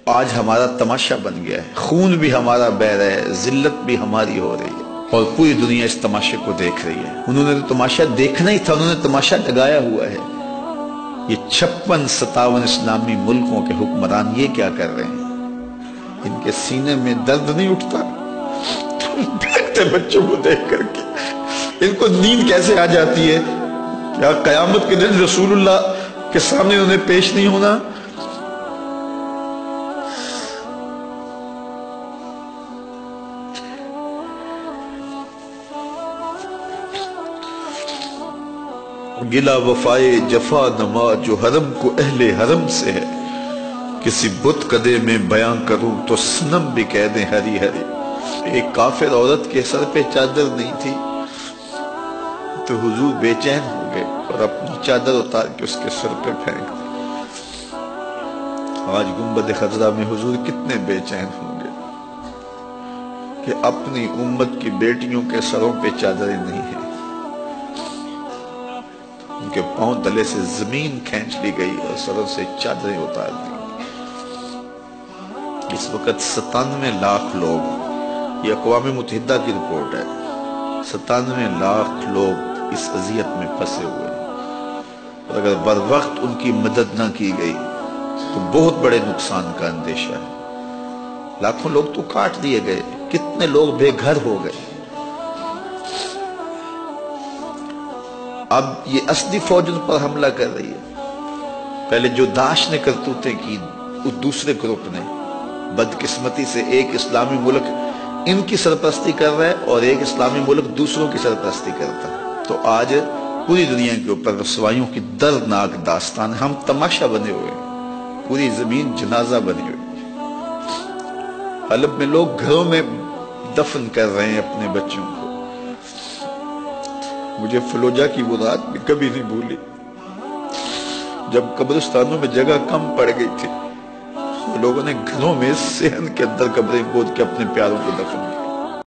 آج ہمارا تماشا بن گیا ہے، خون بھی ہمارا بہہ رہا ہے، ذلت بھی ہماری ہو رہی ہے اور پوری دنیا اس تماشے کو دیکھ رہی ہے۔ انہوں نے تو تماشا دیکھنا ہی تھا، انہوں نے تماشا لگایا ہوا ہے۔ یہ 56-57 اسلامی ملکوں کے حکمران یہ کیا کر رہے ہیں؟ ان کے سینے میں درد نہیں اٹھتا بھیگتے بچوں کو دیکھ کر کے؟ ان کو نیند کیسے آ جاتی ہے؟ کیا قیامت کے دن رسول اللہ کے سامنے انہیں پیش نہیں ہونا؟ گلا وفائے جفا نما جو حرم کو اہل حرم سے ہے، کسی بت قدے میں بیاں کروں تو صنم بھی کہہ دیں ہری ہری۔ ایک کافر عورت کے سر پہ چادر نہیں تھی تو حضور بے چین ہو گئے اور اپنی چادر اتار کے اس کے سر پہ پھینک دی۔ آج گنبد خضرا میں حضور کتنے بے چین ہوں گے کہ اپنی امت کی بیٹیوں کے سروں پہ چادریں نہیں ہیں، ان کے پاؤں تلے سے زمین کھینچ لی گئی اور سروں سے چادریں اتار دی۔ اس وقت 97 لاکھ لوگ، یہ اقوام متحدہ کی رپورٹ ہے، 97 لاکھ لوگ اس اذیت میں پھنسے ہوئے ہیں، اور اگر بر وقت ان کی مدد نہ کی گئی تو بہت بڑے نقصان کا اندیشہ ہے۔ لاکھوں لوگ تو کاٹ دیے گئے، کتنے لوگ بے گھر ہو گئے۔ اب یہ اسدی فوج ان پر حملہ کر رہی ہے۔ پہلے جو داعش نے کرتوتیں کی، اس دوسرے گروپ نے بدقسمتی سے ایک اسلامی ملک ان کی سرپرستی کر رہا ہے اور ایک اسلامی ملک دوسروں کی سرپرستی کرتا ہے، تو آج پوری دنیا کے اوپر رسوائیوں کی دردناک داستان، ہم تماشا بنے ہوئے ہیں، پوری زمین جنازہ بنی ہوئی۔ حلب میں لوگ گھروں میں دفن کر رہے ہیں اپنے بچوں کو۔ مجھے فلوجہ کی وہ رات بھی کبھی نہیں بھولی جب قبرستانوں میں جگہ کم پڑ گئی تھی، لوگوں نے گھروں میں صحن کے اندر قبریں کھود کے اپنے پیاروں کو دفن کیا۔